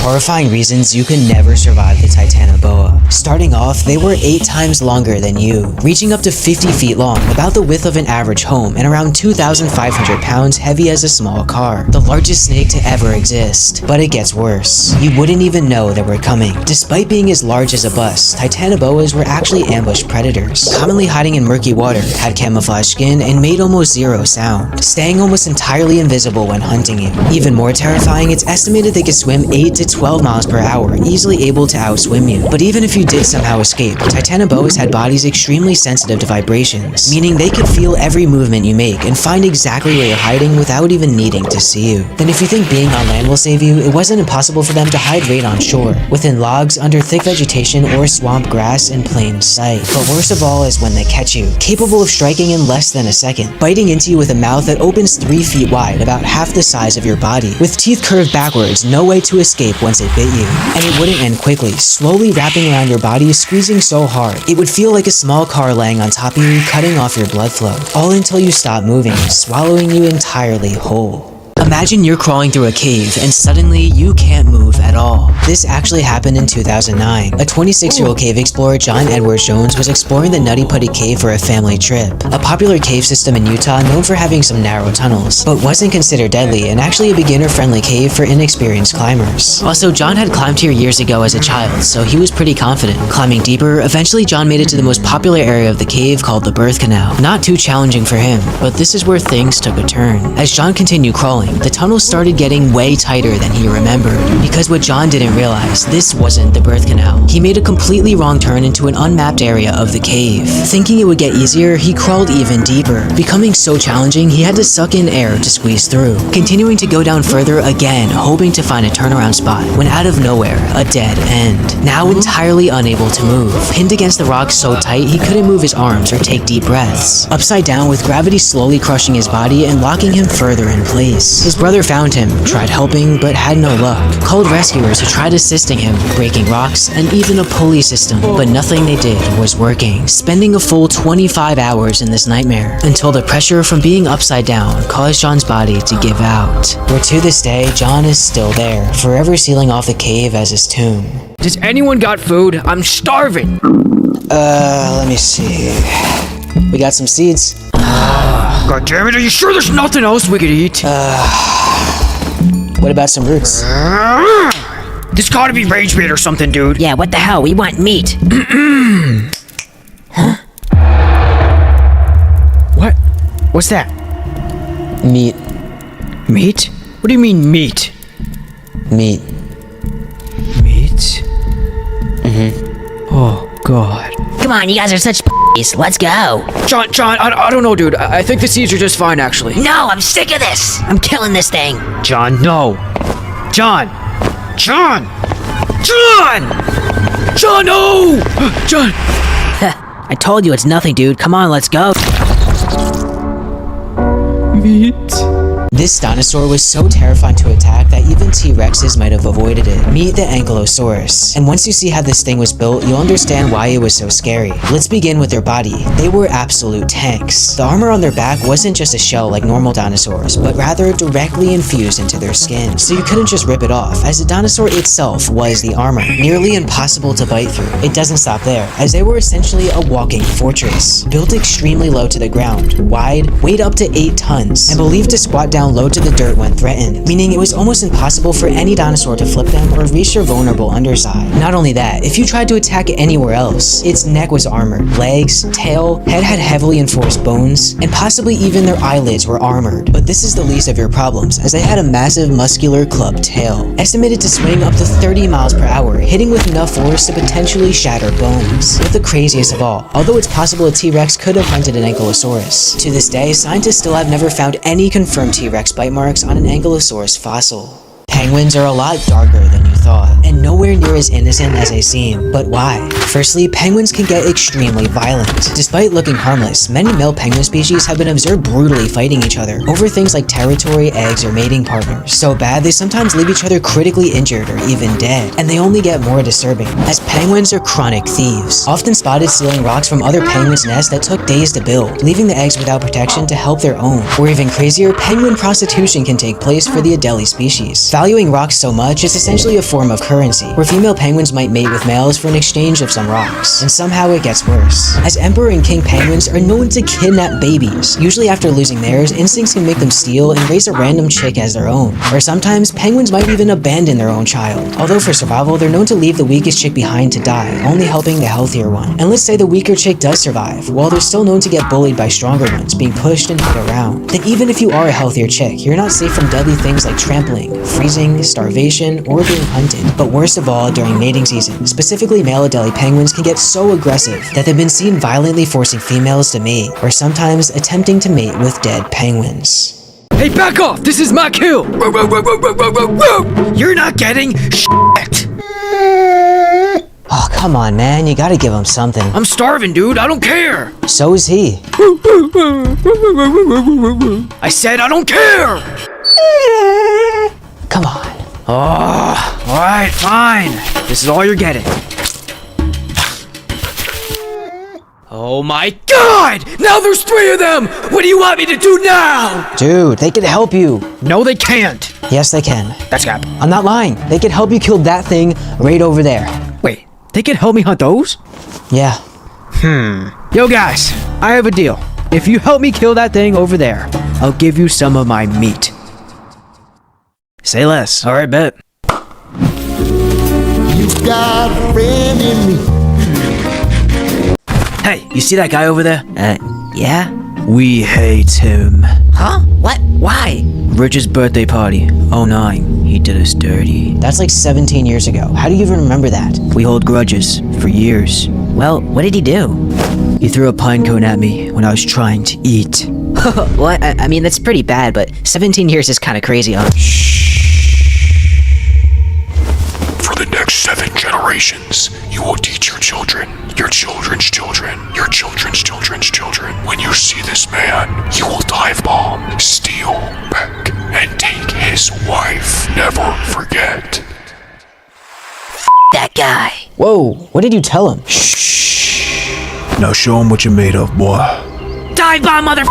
horrifying reasons you could never survive the titanoboa. Starting off, they were 8 times longer than you, reaching up to 50 feet long, about the width of an average home, and around 2,500 pounds heavy as a small car. The largest snake to ever exist. But it gets worse. You wouldn't even know they were coming. Despite being as large as a bus, titanoboas were actually ambush predators, commonly hiding in murky water, had camouflage skin, and made almost zero sound, staying almost entirely invisible when hunting you. Even more terrifying, it's estimated they could swim 8 to 12 miles per hour, easily able to outswim you. But even if you did somehow escape, titanoboas had bodies extremely sensitive to vibrations, meaning they could feel every movement you make and find exactly where you're hiding without even needing to see you. Then if you think being on land will save you, it wasn't impossible for them to hide right on shore, within logs, under thick vegetation, or swamp grass in plain sight. But worst of all is when they catch you, capable of striking in less than a second, biting into you with a mouth that opens 3 feet wide, about half the size of your body, with teeth curved backwards, no way to escape once it bit you. And it wouldn't end quickly, slowly wrapping around your body, squeezing so hard, it would feel like a small car laying on top of you, cutting off your blood flow, all until you stop moving, swallowing you entirely whole. Imagine you're crawling through a cave and suddenly you can't move at all. This actually happened in 2009. A 26-year-old cave explorer, John Edward Jones, was exploring the Nutty Putty cave for a family trip, a popular cave system in Utah known for having some narrow tunnels, but wasn't considered deadly and actually a beginner-friendly cave for inexperienced climbers. Also, John had climbed here years ago as a child, so he was pretty confident. Climbing deeper, eventually John made it to the most popular area of the cave called the birth canal. Not too challenging for him, but this is where things took a turn. As John continued crawling, the tunnel started getting way tighter than he remembered. Because what John didn't realize, this wasn't the birth canal. He made a completely wrong turn into an unmapped area of the cave. Thinking it would get easier, he crawled even deeper. Becoming so challenging, he had to suck in air to squeeze through. Continuing to go down further again, hoping to find a turnaround spot, when out of nowhere, a dead end. Now entirely unable to move. Pinned against the rocks so tight, he couldn't move his arms or take deep breaths. Upside down, with gravity slowly crushing his body and locking him further in place. His brother found him, tried helping, but had no luck. Called rescuers who tried assisting him, breaking rocks, and even a pulley system, but nothing they did was working. Spending a full 25 hours in this nightmare, until the pressure from being upside down caused John's body to give out. Where to this day, John is still there, forever sealing off the cave as his tomb. Does anyone got food? I'm starving! Let me see. We got some seeds. God damn it, are you sure there's nothing else we could eat? What about some roots? This gotta be rage bait or something, dude. Yeah, what the hell? We want meat. Huh? What? What's that? Meat. Meat? What do you mean meat? Meat. Meat? Oh, God. Come on, you guys are such p***s. Let's go. John, I don't know, dude. I think the seeds are just fine, actually. No, I'm sick of this. I'm killing this thing. John, no. John, no! John! I told you it's nothing, dude. Come on, let's go. Meat. This dinosaur was so terrifying to attack that even T-Rexes might have avoided it. Meet the ankylosaurus. And once you see how this thing was built, you'll understand why it was so scary. Let's begin with their body. They were absolute tanks. The armor on their back wasn't just a shell like normal dinosaurs, but rather directly infused into their skin. So you couldn't just rip it off, as the dinosaur itself was the armor. Nearly impossible to bite through. It doesn't stop there, as they were essentially a walking fortress. Built extremely low to the ground, wide, weighed up to 8 tons, and believed to squat down low to the dirt when threatened, meaning it was almost impossible for any dinosaur to flip them or reach their vulnerable underside. Not only that, if you tried to attack it anywhere else, its neck was armored, legs, tail, head had heavily enforced bones, and possibly even their eyelids were armored. But this is the least of your problems, as they had a massive muscular clubbed tail, estimated to swing up to 30 miles per hour, hitting with enough force to potentially shatter bones. But the craziest of all, although it's possible a T-Rex could have hunted an ankylosaurus, to this day, scientists still have never found any confirmed T-Rex bite marks on an ankylosaurus fossil. Penguins are a lot darker than you thought, and nowhere near as innocent as they seem. But why? Firstly, penguins can get extremely violent. Despite looking harmless, many male penguin species have been observed brutally fighting each other over things like territory, eggs, or mating partners. So bad, they sometimes leave each other critically injured or even dead, and they only get more disturbing, as penguins are chronic thieves, often spotted stealing rocks from other penguins' nests that took days to build, leaving the eggs without protection to help their own. Or even crazier, penguin prostitution can take place for the Adelie species. Valuing rocks so much, it's essentially a form form of currency, where female penguins might mate with males for an exchange of some rocks. And somehow it gets worse, as emperor and king penguins are known to kidnap babies. Usually after losing theirs, instincts can make them steal and raise a random chick as their own. Or sometimes, penguins might even abandon their own child. Although for survival, they're known to leave the weakest chick behind to die, only helping the healthier one. And let's say the weaker chick does survive, while they're still known to get bullied by stronger ones, being pushed and hit around. Then even if you are a healthier chick, you're not safe from deadly things like trampling, freezing, starvation, or being hunted. But worst of all, during mating season, specifically male Adelie penguins can get so aggressive that they've been seen violently forcing females to mate, or sometimes attempting to mate with dead penguins. Hey, back off! This is my kill! You're not getting shit! Oh, come on, man. You gotta give him something. I'm starving, dude. I don't care! So is he. I said I don't care! Come on. Oh, alright, fine. This is all you're getting. Oh my god! Now there's 3 of them! What do you want me to do now? Dude, they can help you. No, they can't. Yes, they can. That's cap. I'm not lying. They can help you kill that thing right over there. Wait, they can help me hunt those? Yeah. Yo guys, I have a deal. If you help me kill that thing over there, I'll give you some of my meat. Say less. Alright, bet. You got a friend in me. Hey, you see that guy over there? Yeah? We hate him. Huh? What? Why? Rich's birthday party, 09. He did us dirty. That's like 17 years ago. How do you even remember that? We hold grudges for years. Well, what did he do? He threw a pine cone at me when I was trying to eat. What? I mean, that's pretty bad, but 17 years is kind of crazy, huh? For the next 7 generations, you will teach your children, your children's children, your children's children's children. When you see this man, you will dive bomb, steal, peck, and take his wife. Never forget. That guy. Whoa, what did you tell him? Now show him what you're made of, boy. Dive bomb, mother.